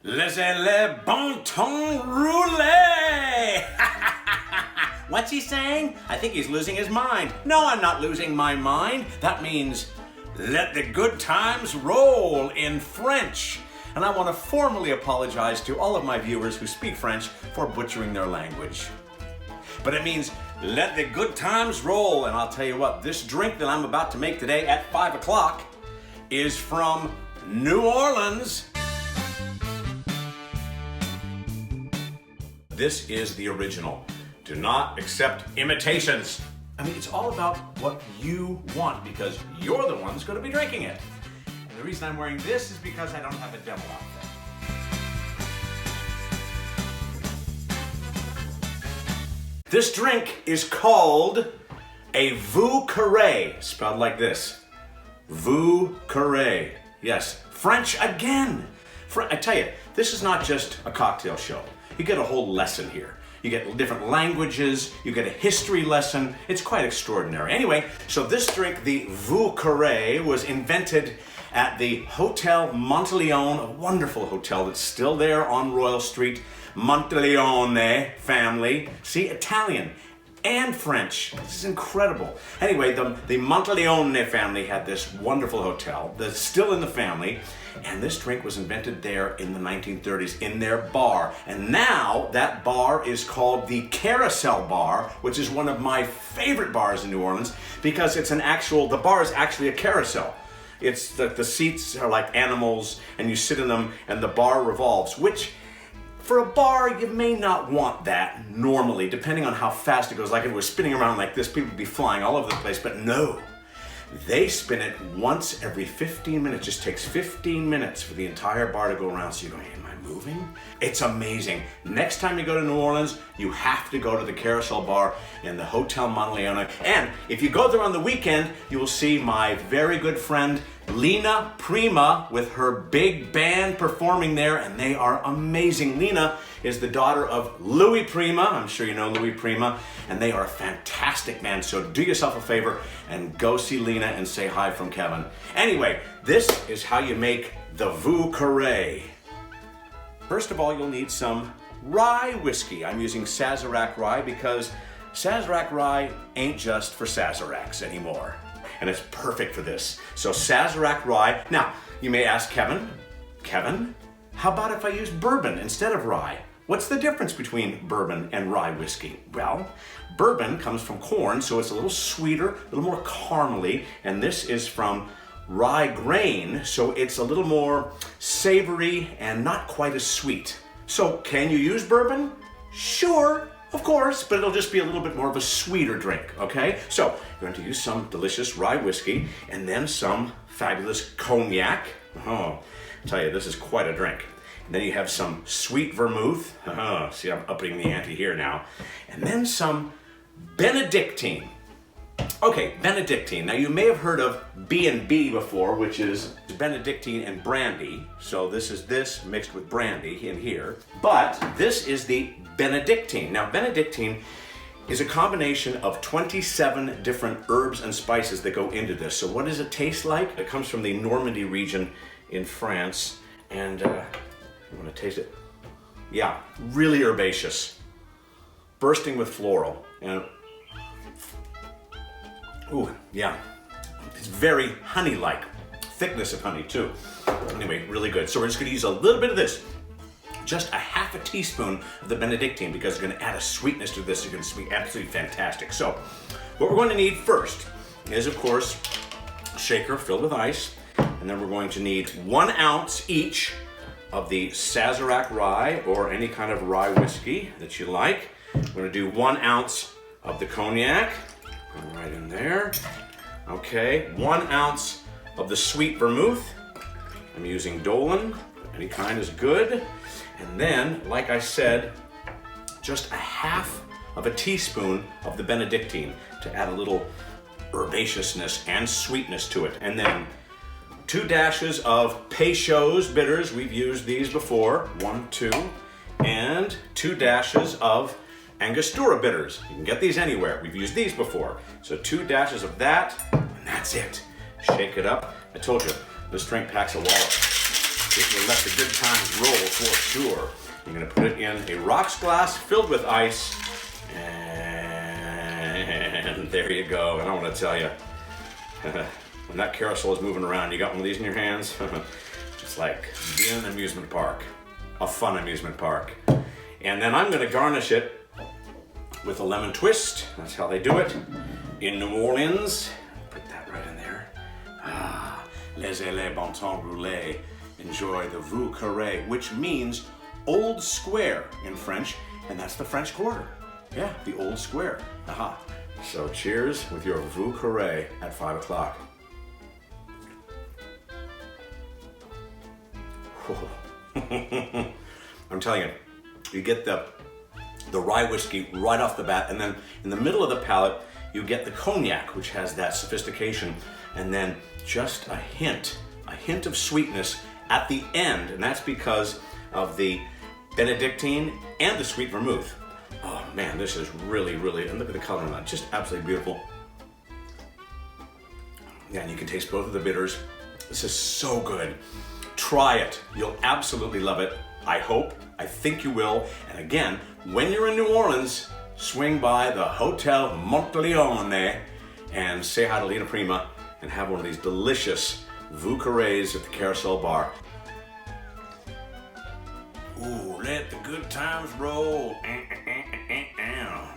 Laissez le bon temps rouler! What's he saying? I think he's losing his mind. No, I'm not losing my mind. That means let the good times roll in French. And I want to formally apologize to all of my viewers who speak French for butchering their language. But it means let the good times roll. And I'll tell you what, this drink that I'm about to make today at 5 o'clock is from New Orleans. This is the original. Do not accept imitations. I mean, it's all about what you want because you're the one that's going to be drinking it. And the reason I'm wearing this is because I don't have a demo outfit. This drink is called a Vieux Carré, spelled like this. Vieux Carré. Yes, French again. I tell you, this is not just a cocktail show. You get a whole lesson here. You get different languages, you get a history lesson. It's quite extraordinary. Anyway, so this drink, the Vieux Carré, was invented at the Hotel Monteleone, a wonderful hotel that's still there on Royal Street. Monteleone family. See, Italian and French. This is incredible. Anyway, the Monteleone family had this wonderful hotel that's still in the family, and this drink was invented there in the 1930s in their bar. And now that bar is called the Carousel Bar, which is one of my favorite bars in New Orleans because the bar is actually a carousel. It's the seats are like animals and you sit in them and the bar revolves, which for a bar, you may not want that normally, depending on how fast it goes. Like if it was spinning around like this, people would be flying all over the place, but no. They spin it once every 15 minutes. It just takes 15 minutes for the entire bar to go around. So you're going, am I moving? It's amazing. Next time you go to New Orleans, you have to go to the Carousel Bar in the Hotel Monteleone. And if you go there on the weekend, you will see my very good friend, Lena Prima, with her big band performing there, and they are amazing. Lena is the daughter of Louis Prima. I'm sure you know Louis Prima, and they are a fantastic band. So do yourself a favor and go see Lena and say hi from Kevin. Anyway, this is how you make the Vieux Carré. First of all, you'll need some rye whiskey. I'm using Sazerac rye because Sazerac rye ain't just for Sazeracs anymore. And it's perfect for this. So Sazerac rye. Now, you may ask Kevin, how about if I use bourbon instead of rye? What's the difference between bourbon and rye whiskey? Well, bourbon comes from corn, so it's a little sweeter, a little more caramely, and this is from rye grain, so it's a little more savory and not quite as sweet. So can you use bourbon? Sure. Of course, but it'll just be a little bit more of a sweeter drink, okay? So you're going to use some delicious rye whiskey and then some fabulous cognac. Oh, I tell you, this is quite a drink. And then you have some sweet vermouth. See, I'm upping the ante here now. And then some Benedictine. Okay, Benedictine. Now you may have heard of B&B before, which is Benedictine and brandy. So this is this mixed with brandy in here. But this is the Benedictine. Now Benedictine is a combination of 27 different herbs and spices that go into this. So what does it taste like? It comes from the Normandy region in France. And you want to taste it? Yeah, really herbaceous. Bursting with floral. And ooh, yeah. It's very honey-like. Thickness of honey, too. Anyway, really good. So we're just going to use a little bit of this. Just a half a teaspoon of the Benedictine because it's going to add a sweetness to this. It's going to be absolutely fantastic. So what we're going to need first is, of course, a shaker filled with ice. And then we're going to need 1 ounce each of the Sazerac rye or any kind of rye whiskey that you like. We're going to do 1 ounce of the cognac. Go right in there. Okay, 1 ounce of the sweet vermouth. I'm using Dolan. Any kind is good. And then, like I said, just a half of a teaspoon of the Benedictine to add a little herbaceousness and sweetness to it. And then 2 dashes of Peychaud's bitters. We've used these before. 1, 2. And 2 dashes of Angostura bitters. You can get these anywhere. We've used these before. So 2 dashes of that, and that's it. Shake it up. I told you, this drink packs a wallop. It will let the good times roll for sure. You're gonna put it in a rocks glass filled with ice, and there you go. And I want to tell you, when that carousel is moving around, you got one of these in your hands, it's like being in an amusement park, a fun amusement park. And then I'm gonna garnish it with a lemon twist. That's how they do it in New Orleans. Put that right in there. Ah, laissez-les bon temps rouler. Enjoy the Vieux Carré, which means old square in French, and that's the French Quarter. Yeah, the old square. Aha. So cheers with your Vieux Carré at 5 o'clock. I'm telling you, you get the rye whiskey right off the bat, and then in the middle of the palate, you get the cognac, which has that sophistication, and then just a hint of sweetness at the end, and that's because of the Benedictine and the sweet vermouth. Oh man, this is really, and look at the color on that, just absolutely beautiful. Yeah, and you can taste both of the bitters. This is so good. Try it, you'll absolutely love it. I hope, I think you will. And again, when you're in New Orleans, swing by the Hotel Monteleone and say hi to Lena Prima and have one of these delicious Vieux Carrés at the Carousel Bar. Ooh, let the good times roll.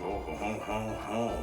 Oh, ho, ho, ho, ho.